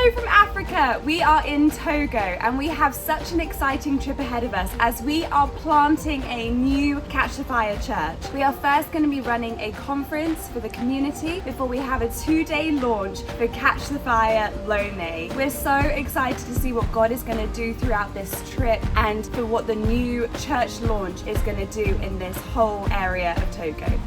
Hello from Africa. We are in Togo and we have such an exciting trip ahead of us as we are planting a new Catch the Fire church. We are first going to be running a conference for the community before we have a 2-day launch for Catch the Fire Lomé. We're so excited to see what God is going to do throughout this trip and for what the new church launch is going to do in this whole area of Togo.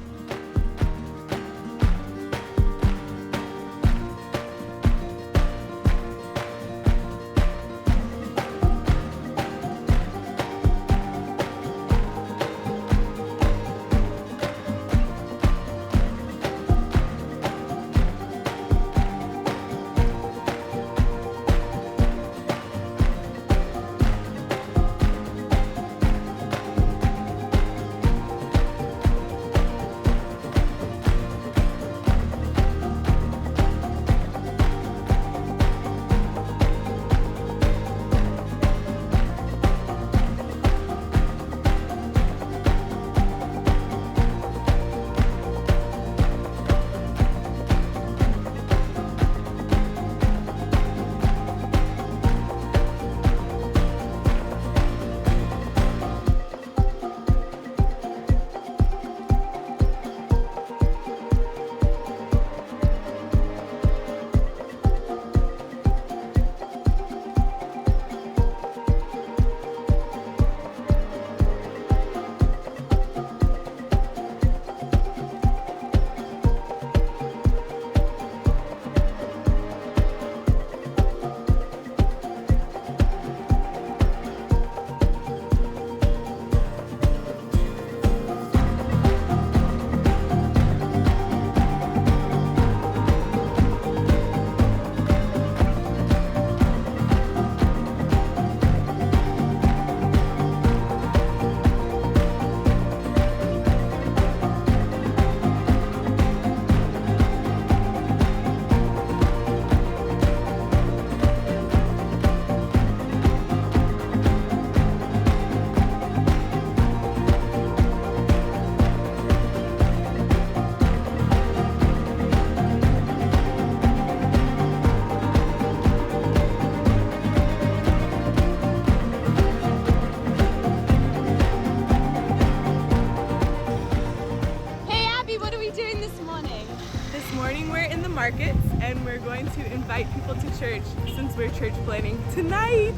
Markets, and we're going to invite people to church since we're church planning tonight.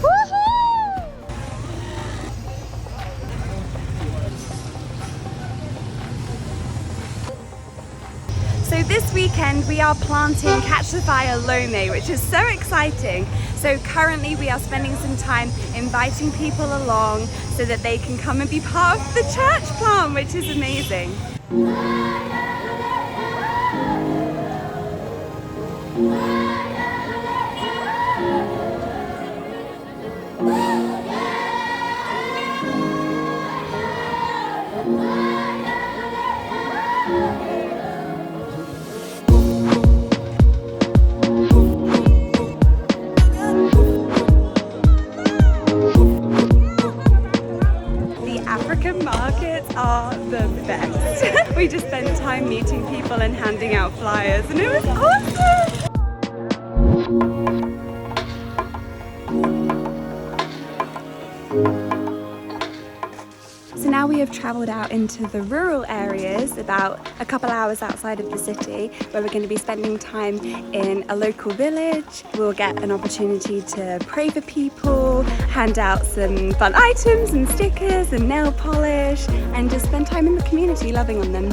Woohoo! So this weekend we are planting Catch the Fire Lomé, which is so exciting. So currently we are spending some time inviting people along so that they can come and be part of the church plant, which is amazing. Markets are the best. We just spent time meeting people and handing out flyers and it was awesome! So now we have travelled out into the rural areas, about a couple hours outside of the city, where we're going to be spending time in a local village. We'll get an opportunity to pray for people, hand out some fun items and stickers and nail polish, and just spend time in the community loving on them.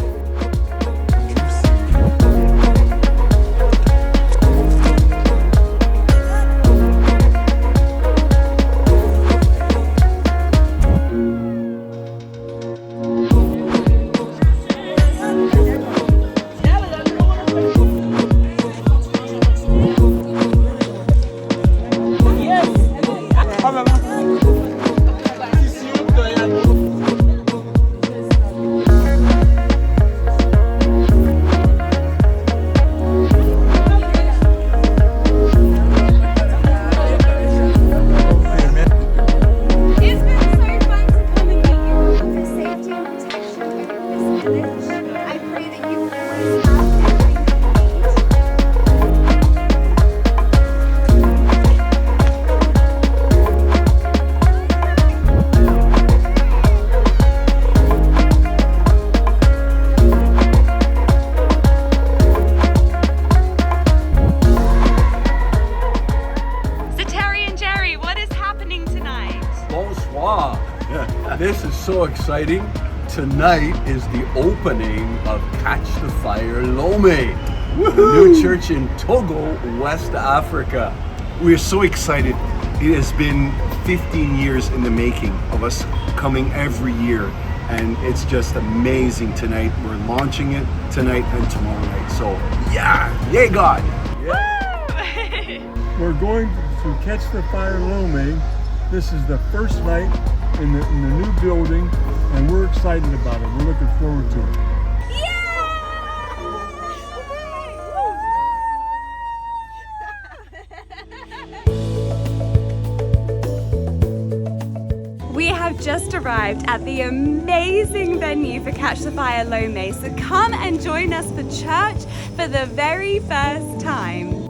This is so exciting. Tonight is the opening of Catch the Fire Lomé, a new church in Togo, West Africa. We are so excited. It has been 15 years in the making of us coming every year, and it's just amazing tonight. We're launching it tonight and tomorrow night. So yeah, yay God! We're going to Catch the Fire Lomé. This is the first night in the new building, and we're excited about it. We're looking forward to it. We have just arrived at the amazing venue for Catch the Fire Lomé, so come and join us for church for the very first time.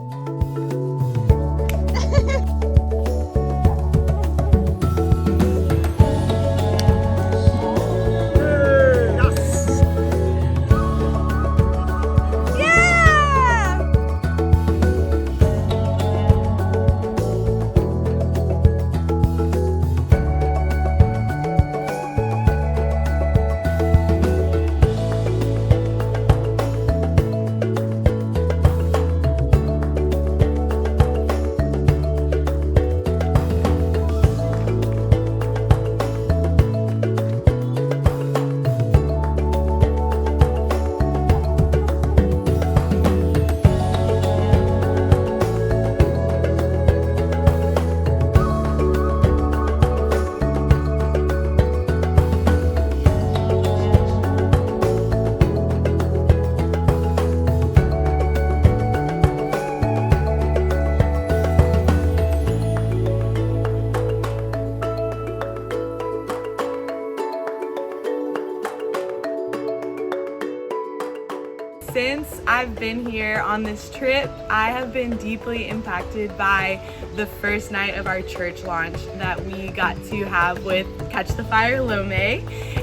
Since I've been here on this trip, I have been deeply impacted by the first night of our church launch that we got to have with Catch the Fire Lomé,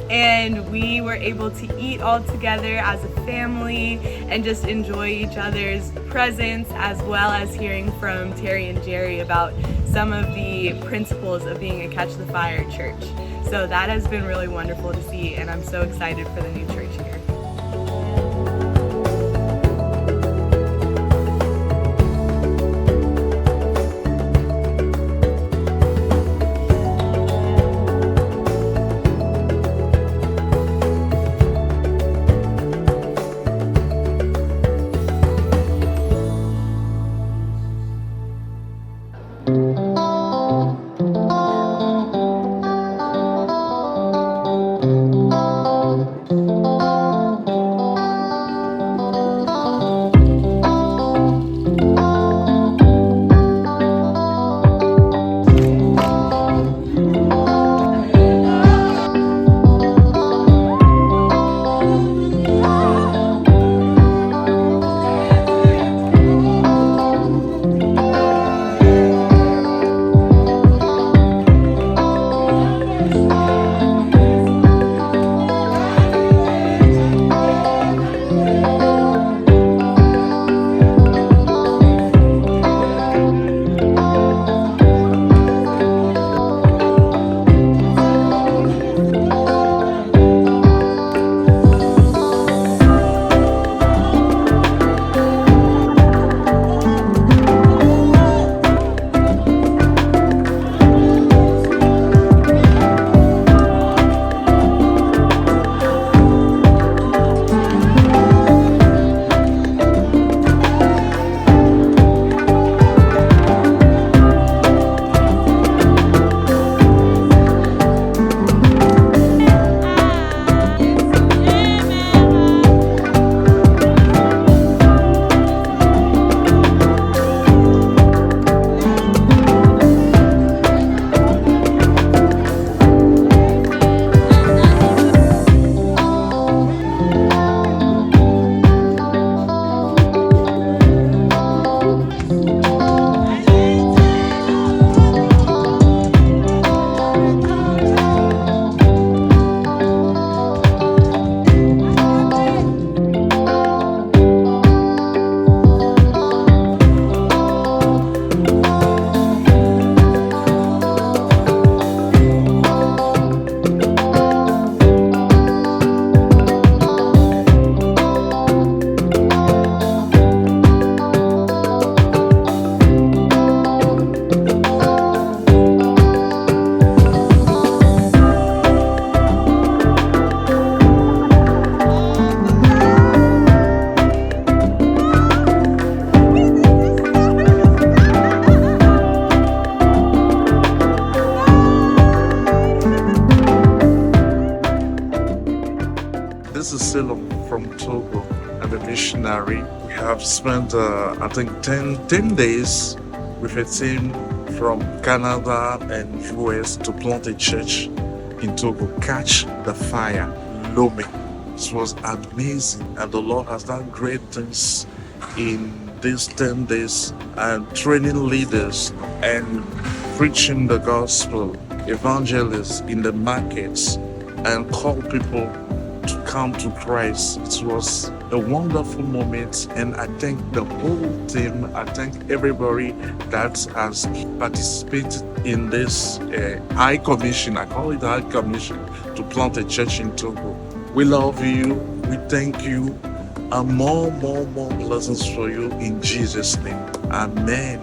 and we were able to eat all together as a family and just enjoy each other's presence, as well as hearing from Terry and Jerry about some of the principles of being a Catch the Fire church. So that has been really wonderful to see, and I'm so excited for the new church here. Ceylon from Togo. I'm a missionary. We have spent, I think, 10 days with a team from Canada and US to plant a church in Togo. Catch the Fire, Lomé. It was amazing, and the Lord has done great things in these 10 days, and training leaders and preaching the gospel, evangelists in the markets, and call people to come to Christ. It was a wonderful moment, and I thank the whole team. I thank everybody that has participated in this high commission. I call it high commission to plant a church in Togo. We love you. We thank you. And more blessings for you in Jesus' name. Amen.